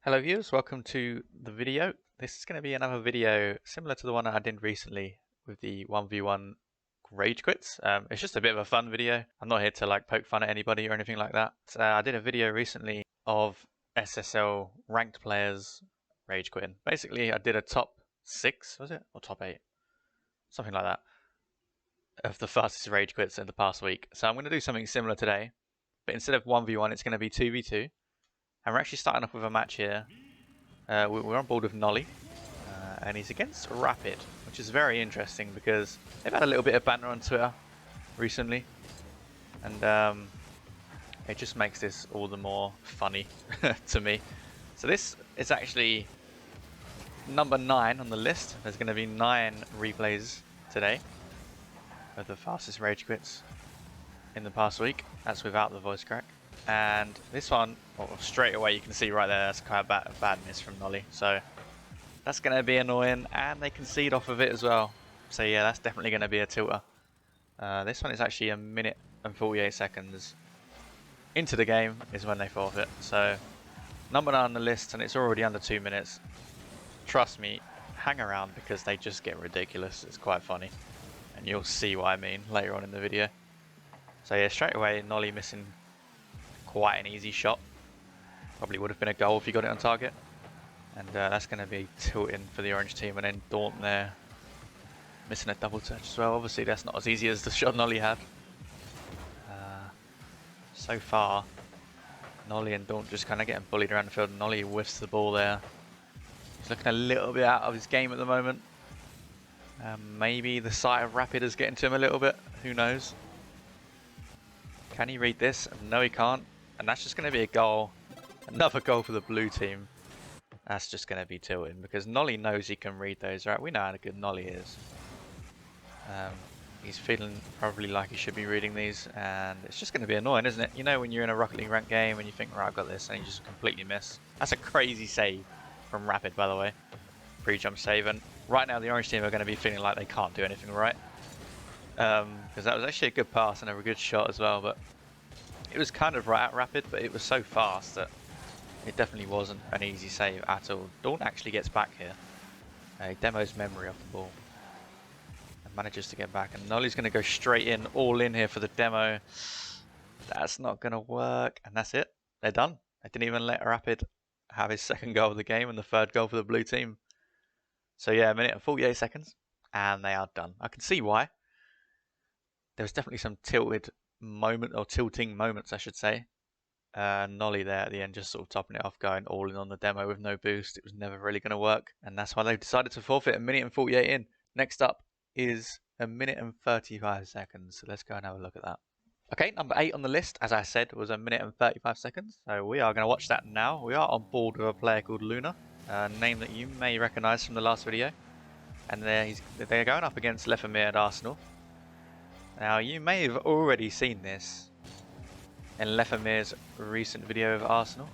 Hello viewers, welcome to the video. This is going to be another video similar to the one I did recently with the 1v1 rage quits. It's just a bit of a fun video. I'm not here to like poke fun at anybody or anything like that. I did a video recently of SSL ranked players rage quitting. Basically, I did a top 6, was it? Or top 8? Something like that. Of the fastest rage quits in the past week. So I'm going to do something similar today. But instead of 1v1, it's going to be 2v2. And we're actually starting off with a match here. We're on board with Nolly, and he's against Rapid, which is very interesting because they've had a little bit of banter on Twitter recently, and it just makes this all the more funny to me. So this is actually number 9 on the list. There's going to be 9 replays today of the fastest rage quits in the past week. That's without the voice crack. And this one, well, straight away you can see right there, that's quite a bad miss from Nolly. So that's going to be annoying, and they concede off of it as well. So yeah, that's definitely going to be a tilter. This one is actually a minute and 48 seconds into the game is when they forfeit. So number 9 on the list, and it's already under 2 minutes. Trust me, hang around because they just get ridiculous. It's quite funny, and you'll see what I mean later on in the video. So yeah, straight away Nolly missing quite an easy shot. Probably would have been a goal if you got it on target. And that's going to be tilting for the orange team. And then Daunt there missing a double touch as well. Obviously that's not as easy as the shot Nolly had. So far, Nolly and Daunt just kind of getting bullied around the field. Nolly whiffs the ball there. He's looking a little bit out of his game at the moment. Maybe the sight of Rapid is getting to him a little bit. Who knows? Can he read this? No, he can't. And that's just going to be a goal. Another goal for the blue team. That's just going to be tilting because Nolly knows he can read those, right? We know how good Nolly is. He's feeling probably like he should be reading these, and it's just going to be annoying, isn't it? You know when you're in a Rocket League ranked game and you think, right, I've got this, and you just completely miss. That's a crazy save from Rapid, by the way. Pre-jump save, and right now the orange team are going to be feeling like they can't do anything right. Because that was actually a good pass and a good shot as well, but it was kind of right at Rapid, but it was so fast that it definitely wasn't an easy save at all. Daunt actually gets back here. He demos memory off the ball and manages to get back. And Nolly's going to go straight in, all in here for the demo. That's not going to work. And that's it. They're done. They didn't even let Rapid have his second goal of the game and the third goal for the blue team. So yeah, a minute and 48 seconds. And they are done. I can see why. There was definitely some tilting moments, I should say. Nolly there at the end just sort of topping it off, going all in on the demo with no boost. It was never really going to work, and that's why they've decided to forfeit a minute and 48 in. Next up is a minute and 35 seconds, so let's go and have a look at that. Okay, number 8 on the list, as I said, was a minute and 35 seconds, so we are going to watch that now. We are on board with a player called Luna, a name that you may recognise from the last video, and they're going up against Lefamir at Arsenal. Now, you may have already seen this in Lefamir's recent video of Arsenal.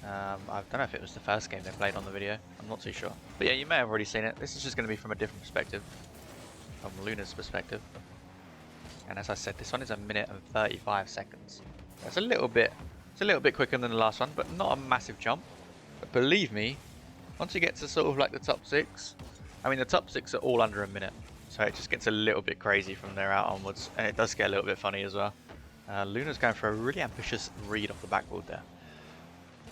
I don't know if it was the first game they played on the video, I'm not too sure. But yeah, you may have already seen it. This is just going to be from a different perspective, from Luna's perspective. And as I said, this one is a minute and 35 seconds. It's a little bit quicker than the last one, but not a massive jump. But believe me, once you get to sort of like the top 6, I mean the top 6 are all under a minute. So it just gets a little bit crazy from there out onwards, and it does get a little bit funny as well. Luna's going for a really ambitious read off the backboard there.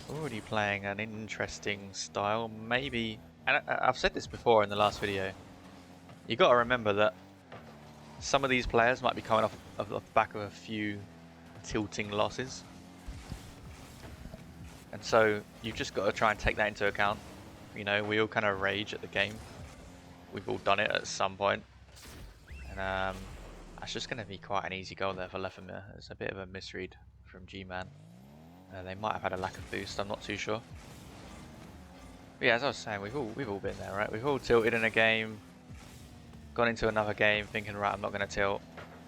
Already playing an interesting style, maybe, and I've said this before in the last video, you got to remember that some of these players might be coming off the back of a few tilting losses. And so you've just got to try and take that into account. You know, we all kind of rage at the game. We've all done it at some point. And that's just going to be quite an easy goal there for Lefamir. It's a bit of a misread from G-Man. They might have had a lack of boost, I'm not too sure. But yeah, as I was saying, we've all been there, right? We've all tilted in a game, gone into another game thinking, right, I'm not going to tilt.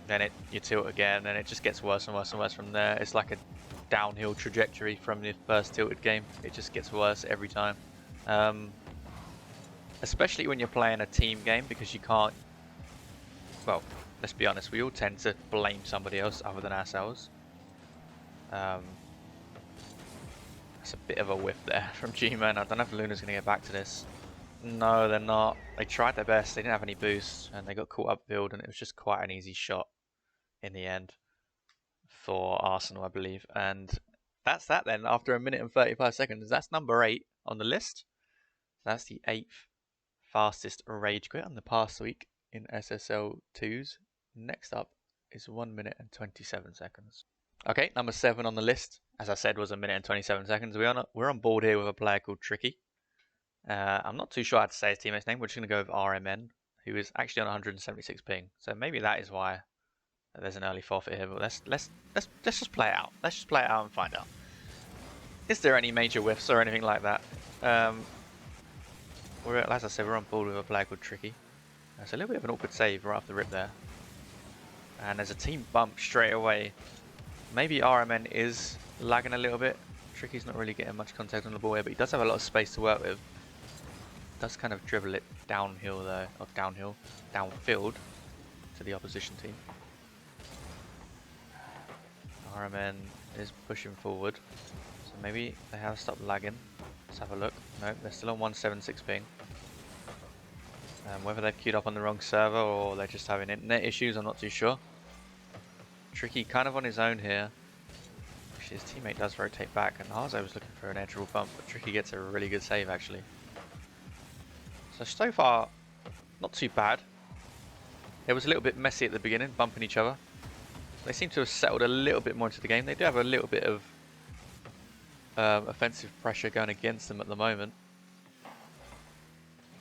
Then you tilt again, and it just gets worse and worse and worse from there. It's like a downhill trajectory from the first tilted game. It just gets worse every time. Especially when you're playing a team game, because you can't, well, let's be honest, we all tend to blame somebody else other than ourselves. That's a bit of a whiff there from G-Man. I don't know if Luna's going to get back to this. No, they're not. They tried their best. They didn't have any boosts, and they got caught up build, and it was just quite an easy shot in the end for Arsenal, I believe. And that's that then. After a minute and 35 seconds, that's number 8 on the list. That's the 8th fastest rage quit on the past week in SSL 2s. Next up is 1 minute and 27 seconds. Okay, number 7 on the list, as I said, was 1 minute and 27 seconds. We're on board here with a player called Tricky. I'm not too sure how to say his teammate's name. We're just going to go with RMN, who is actually on 176 ping. So maybe that is why there's an early forfeit here. But let's just play it out. Let's just play it out and find out. Is there any major whiffs or anything like that? As I said, we're on board with a player called Tricky. It's a little bit of an awkward save right off the rip there. And there's a team bump straight away. Maybe RMN is lagging a little bit. Tricky's not really getting much contact on the ball here, but he does have a lot of space to work with. Does kind of dribble it downhill though, or downfield to the opposition team. RMN is pushing forward, so maybe they have stopped lagging. Let's have a look. No, they're still on 176 ping. Whether they've queued up on the wrong server or they're just having internet issues, I'm not too sure. Tricky kind of on his own here. Actually, his teammate does rotate back, and Harzo was looking for an edge rule bump, but Tricky gets a really good save actually. So far, not too bad. It was a little bit messy at the beginning, bumping each other. They seem to have settled a little bit more into the game. They do have a little bit of offensive pressure going against them at the moment.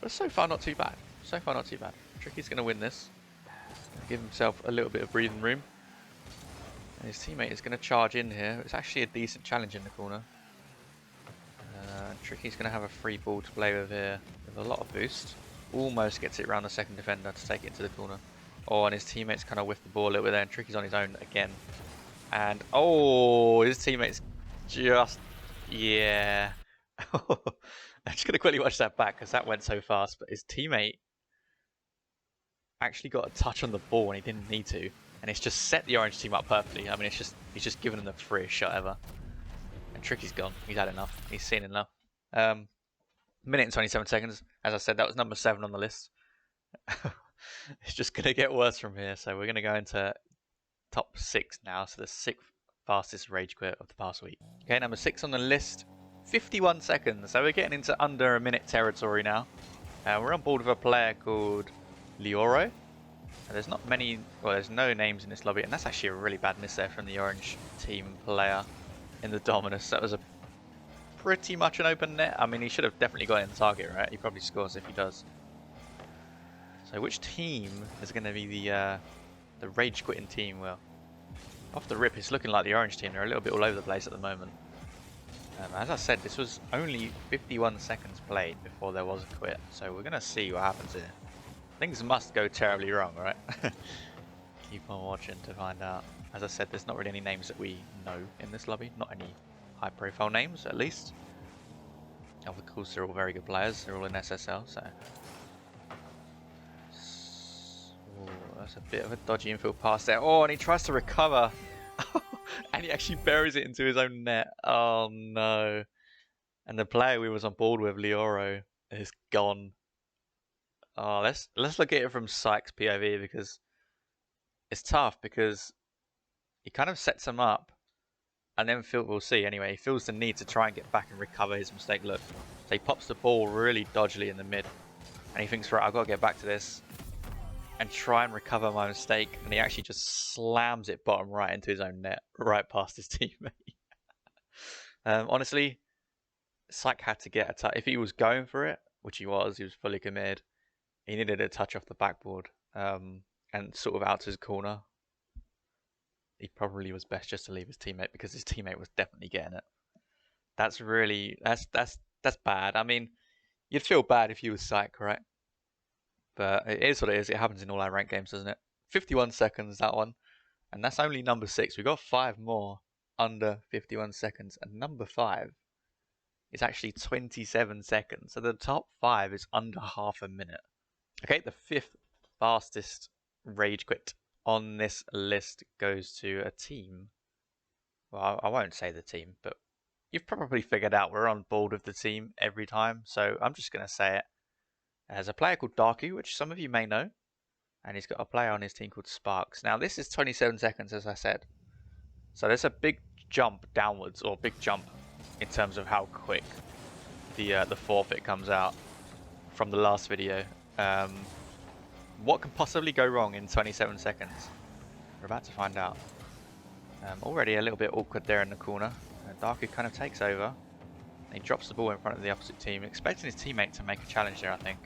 But so far, not too bad. So far, not too bad. Tricky's going to win this. Give himself a little bit of breathing room. And his teammate is going to charge in here. It's actually a decent challenge in the corner. Tricky's going to have a free ball to play with here with a lot of boost. Almost gets it around the second defender to take it into the corner. Oh, and his teammates kind of whiff the ball a little bit there, and Tricky's on his own again. And, oh, his teammates just, yeah. I'm just going to quickly watch that back because that went so fast. But his teammate actually got a touch on the ball and he didn't need to. And it's just set the orange team up perfectly. I mean, he's just given them the freest shot ever. And Tricky's gone. He's had enough. He's seen enough. Minute and 27 seconds. As I said, that was number 7 on the list. It's just going to get worse from here. So we're going to go into top 6 now. So the 6th fastest rage quit of the past week. Okay, number 6 on the list. 51 seconds. So we're getting into under a minute territory now. We're on board with a player called Lioro. There's not many, well, there's no names in this lobby. And that's actually a really bad miss there from the orange team player in the Dominus. That was a pretty much an open net. I mean, he should have definitely got in the target, right? He probably scores if he does. So which team is going to be the rage quitting team? Well, off the rip, it's looking like the orange team. They're a little bit all over the place at the moment. As I said, this was only 51 seconds played before there was a quit. So we're going to see what happens here. Things must go terribly wrong, right? Keep on watching to find out. As I said, there's not really any names that we know in this lobby. Not any high profile names, at least. Of course, they're all very good players. They're all in SSL, so... Ooh, that's a bit of a dodgy infield pass there. Oh, and he tries to recover. And he actually buries it into his own net. Oh, no. And the player we was on board with, Lioro, is gone. Oh, let's look at it from Sykes' POV, because it's tough, because he kind of sets him up, and then we'll see anyway, he feels the need to try and get back and recover his mistake. Look, so he pops the ball really dodgily in the mid, and he thinks, right, I've got to get back to this and try and recover my mistake, and he actually just slams it bottom right into his own net, right past his teammate. Honestly, Syke had to get a touch. If he was going for it, which he was fully committed. He needed a touch off the backboard and sort of out to his corner. He probably was best just to leave his teammate, because his teammate was definitely getting it. That's really, that's bad. I mean, you'd feel bad if you were Syke, right? But it is what it is. It happens in all our ranked games, doesn't it? 51 seconds, that one. And that's only number 6. We've got 5 more under 51 seconds. And number 5 is actually 27 seconds. So the top 5 is under half a minute. Okay, the 5th fastest rage quit on this list goes to a team. Well, I won't say the team, but you've probably figured out we're on board with the team every time, so I'm just going to say it. There's a player called Darku, which some of you may know, and he's got a player on his team called Sparks. Now, this is 27 seconds, as I said, so there's a big jump downwards, or big jump in terms of how quick the forfeit comes out from the last video. What can possibly go wrong in 27 seconds? We're about to find out. Already a little bit awkward there in the corner. Darku kind of takes over. He drops the ball in front of the opposite team, expecting his teammate to make a challenge there, I think.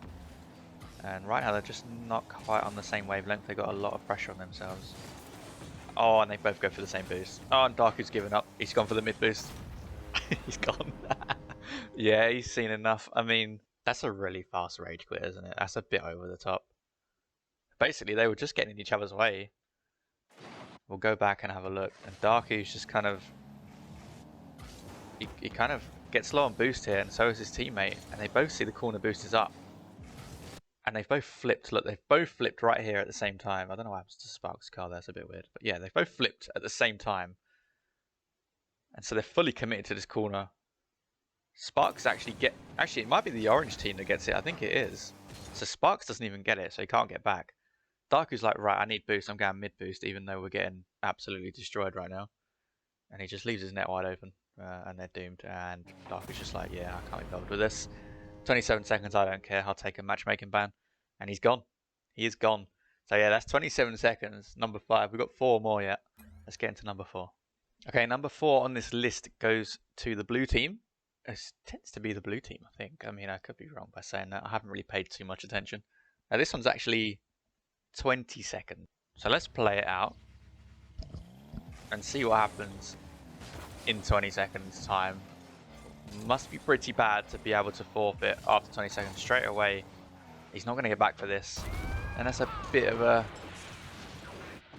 And right now they're just not quite on the same wavelength. They've got a lot of pressure on themselves. Oh, and they both go for the same boost. Oh, and Darku's given up. He's gone for the mid boost. He's gone. Yeah, he's seen enough. I mean, that's a really fast rage quit, isn't it? That's a bit over the top. Basically, they were just getting in each other's way. We'll go back and have a look. And Darku's just kind of... He kind of gets low on boost here, and so is his teammate. And they both see the corner boost is up. And they've both flipped. Look, they've both flipped right here at the same time. I don't know what happens to Sparks' car. That's a bit weird. But yeah, they've both flipped at the same time. And so they're fully committed to this corner. Sparks actually it might be the orange team that gets it. I think it is. So Sparks doesn't even get it, so he can't get back. Darku's like, right, I need boost. I'm going mid boost, even though we're getting absolutely destroyed right now. And he just leaves his net wide open, and they're doomed. And Darku's just like, yeah, I can't be bothered with this. 27 seconds, I don't care. I'll take a matchmaking ban. And he's gone. He is gone. So yeah, that's 27 seconds. Number 5. We've got 4 more yet. Let's get into number 4. Okay, number 4 on this list goes to the blue team. It tends to be the blue team, I think. I mean, I could be wrong by saying that. I haven't really paid too much attention. Now, this one's actually 20 seconds. So let's play it out and see what happens in 20 seconds time. Must be pretty bad to be able to forfeit after 20 seconds straight away. He's not going to get back for this. And that's a bit of a...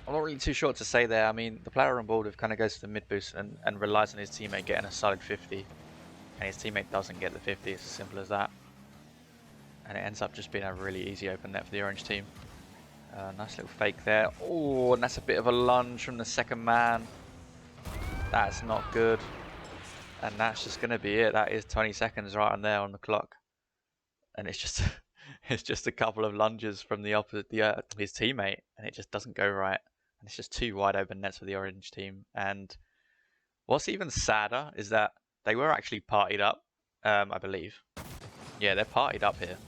I'm not really too sure what to say there. I mean, the player on board kind of goes to the mid boost and relies on his teammate getting a solid 50. And his teammate doesn't get the 50, it's as simple as that. And it ends up just being a really easy open net for the orange team. Nice little fake there. Oh, and that's a bit of a lunge from the second man. That's not good. And that's just going to be it. That is 20 seconds right on there on the clock. And it's just it's just a couple of lunges from the opposite, his teammate, and it just doesn't go right. And it's just 2 wide open nets for the orange team. And what's even sadder is that they were actually partied up, I believe. Yeah, they're partied up here.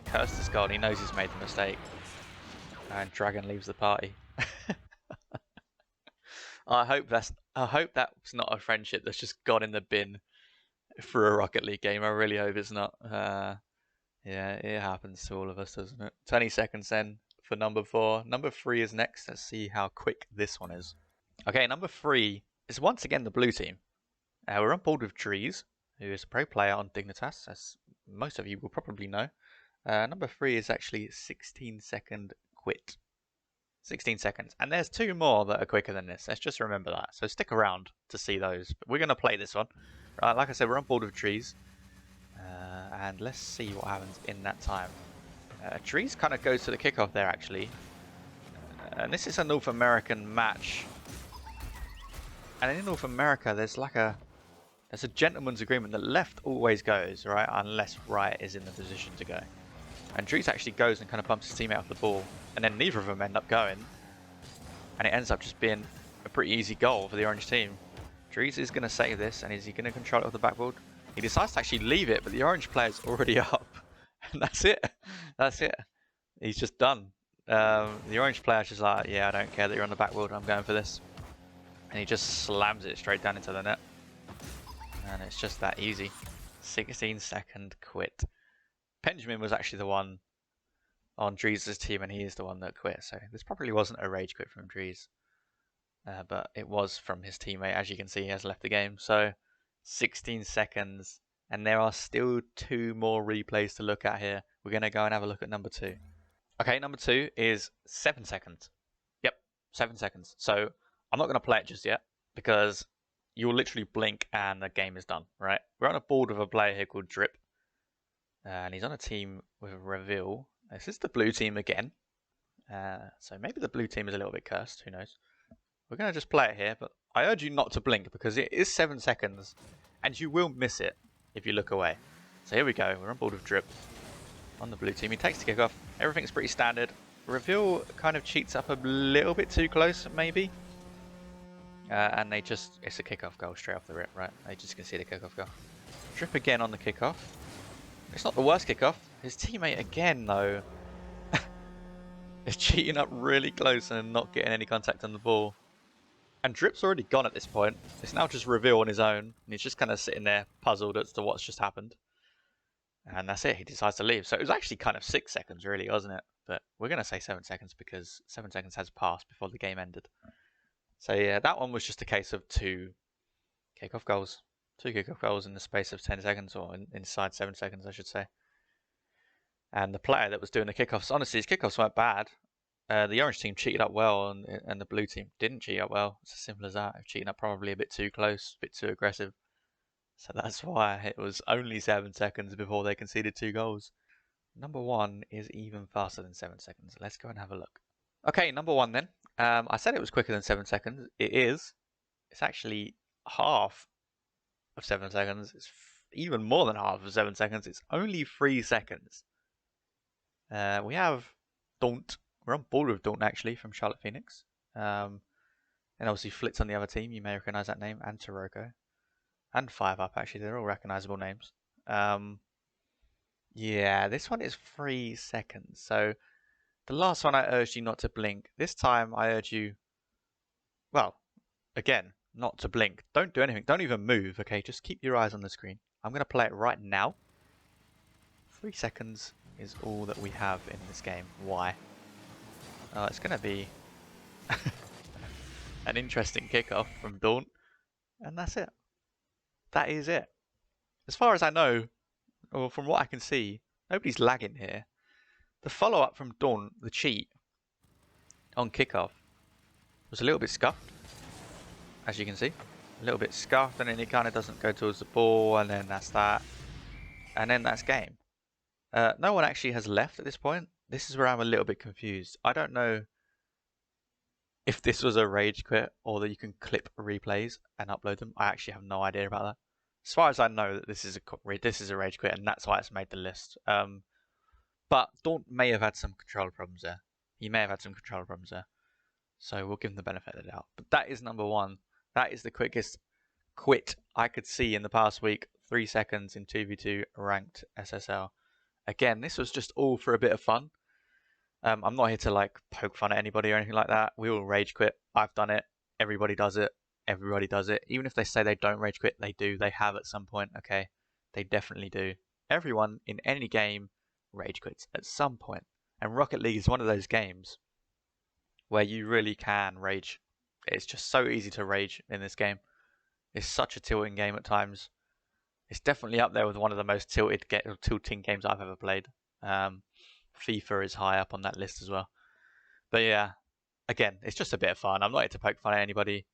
Curse this god, he knows he's made the mistake. And Dragon leaves the party. I hope that's not a friendship that's just gone in the bin for a Rocket League game. I really hope it's not. Yeah, it happens to all of us, doesn't it? 20 seconds then for number 4. Number 3 is next. Let's see how quick this one is. Okay, number 3 is once again the blue team. We're on board with Trees, who is a pro player on Dignitas, as most of you will probably know. Number 3 is actually 16-second quit. 16 seconds. And there's 2 more that are quicker than this. Let's just remember that. So stick around to see those. But we're going to play this one. Right, like I said, we're on board with Trees. And let's see what happens in that time. Trees kind of goes to the kickoff there, actually. And this is a North American match. And in North America, there's a gentleman's agreement that left always goes, right? Unless right is in the position to go. And Trees actually goes and kind of bumps his teammate off the ball. And then neither of them end up going. And it ends up just being a pretty easy goal for the orange team. Trees is going to save this, and is he going to control it off the backboard? He decides to actually leave it, but the orange player's already up. And that's it. That's it. He's just done. The orange player's just like, yeah, I don't care that you're on the backboard, I'm going for this. And he just slams it straight down into the net. And it's just that easy. 16-second quit. Benjamin was actually the one on Drees' team, and he is the one that quit. So this probably wasn't a rage quit from Drees. But it was from his teammate. As you can see, he has left the game. So 16 seconds. And there are still 2 more replays to look at here. We're going to go and have a look at number 2. Okay, number 2 is 7 seconds. Yep, 7 seconds. So I'm not going to play it just yet, because you'll literally blink and the game is done, right? We're on a board with a player here called Drip. And he's on a team with Reveal. This is the blue team again. So maybe the blue team is a little bit cursed, who knows. We're going to just play it here, but I urge you not to blink because it is 7 seconds and you will miss it if you look away. So here we go, we're on board with Drip on the blue team. He takes the kickoff, everything's pretty standard. Reveal kind of cheats up a little bit too close, maybe. And they just, it's a kickoff goal straight off the rip, right? They just can see the kickoff goal. Drip again on the kickoff. It's not the worst kickoff. His teammate again, though, is cheating up really close and not getting any contact on the ball. And Drip's already gone at this point. It's now just Reveal on his own, and he's just kind of sitting there puzzled as to what's just happened. And that's it, he decides to leave. So it was actually kind of 6 seconds, really, wasn't it? But we're going to say 7 seconds because 7 seconds has passed before the game ended. So yeah, that one was just a case of 2 kickoff goals. 2 kickoff goals in the space of 10 seconds, or inside 7 seconds, I should say. And the player that was doing the kickoffs, honestly, his kickoffs weren't bad. The orange team cheated up well, and the blue team didn't cheat up well. It's as simple as that. Cheating up probably a bit too close, a bit too aggressive. So that's why it was only 7 seconds before they conceded 2 goals. Number 1 is even faster than 7 seconds. Let's go and have a look. Okay, number 1 then. I said it was quicker than 7 seconds. It is. It's actually half of 7 seconds. It's even more than half of 7 seconds. It's only 3 seconds. We have Daunt. We're on board with Daunt actually from Charlotte Phoenix. And obviously Flitz on the other team. You may recognize that name. And Taroko. And 5UP actually. They're all recognizable names. Yeah, this one is 3 seconds. So the last one I urged you not to blink. This time I urge you, well, again, not to blink. Don't do anything. Don't even move, okay? Just keep your eyes on the screen. I'm going to play it right now. 3 seconds is all that we have in this game. Why? It's going to be an interesting kickoff from Daunt. And that's it. That is it. As far as I know, or from what I can see, nobody's lagging here. The follow-up from Daunt, the cheat, on kickoff, was a little bit scuffed, as you can see. A little bit scuffed, and then it kind of doesn't go towards the ball, and then that's that. And then that's game. No one actually has left at this point. This is where I'm a little bit confused. I don't know if this was a rage quit, or that you can clip replays and upload them. I actually have no idea about that. As far as I know, that this is a rage quit, and that's why it's made the list. But Daunt may have had some controller problems there. He may have had some controller problems there. So we'll give him the benefit of the doubt. But that is number 1. That is the quickest quit I could see in the past week. 3 seconds in 2v2 ranked SSL. Again, this was just all for a bit of fun. I'm not here to like poke fun at anybody or anything like that. We all rage quit. I've done it. Everybody does it. Everybody does it. Even if they say they don't rage quit, they do. They have at some point, okay? They definitely do. Everyone in any game rage quits at some point. And Rocket League is one of those games where you really can rage. It's just so easy to rage in this game. It's such a tilting game at times. It's definitely up there with one of the most tilting games I've ever played. FIFA is high up on that list as well. But yeah, again, it's just a bit of fun. I'm not here to poke fun at anybody,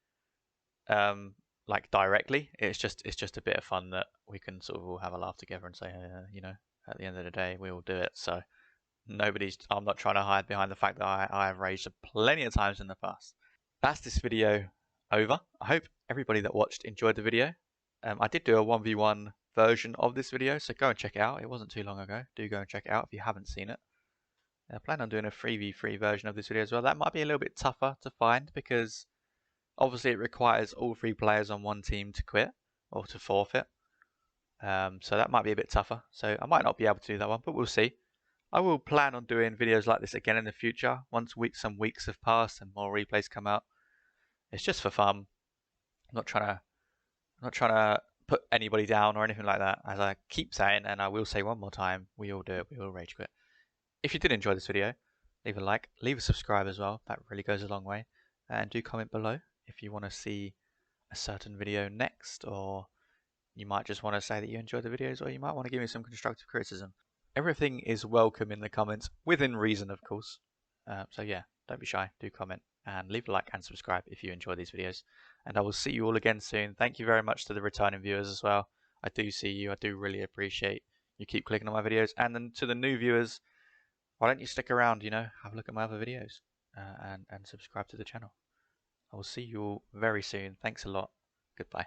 like directly. It's just a bit of fun that we can sort of all have a laugh together and say, you know, at the end of the day, we all do it. So I'm not trying to hide behind the fact that I have raged plenty of times in the past. That's this video over. I hope everybody that watched enjoyed the video. I did do a 1v1 version of this video, so go and check it out. It wasn't too long ago. Do go and check it out if you haven't seen it. I plan on doing a 3v3 version of this video as well. That might be a little bit tougher to find because obviously it requires all 3 players on one team to quit or to forfeit. So that might be a bit tougher. So I might not be able to do that one, but we'll see. I will plan on doing videos like this again in the future once some weeks have passed and more replays come out. It's just for fun. I'm not trying to put anybody down or anything like that. As I keep saying, and I will say one more time, we all do it. We all rage quit. If you did enjoy this video, leave a like, leave a subscribe as well. That really goes a long way. And do comment below if you want to see a certain video next, or you might just want to say that you enjoyed the videos, or you might want to give me some constructive criticism. Everything is welcome in the comments, within reason, of course. So yeah, don't be shy, do comment, and leave a like and subscribe if you enjoy these videos. And I will see you all again soon. Thank you very much to the returning viewers as well. I do see you. I do really appreciate you keep clicking on my videos. And then to the new viewers, why don't you stick around, you know, have a look at my other videos and subscribe to the channel. I will see you all very soon. Thanks a lot. Goodbye.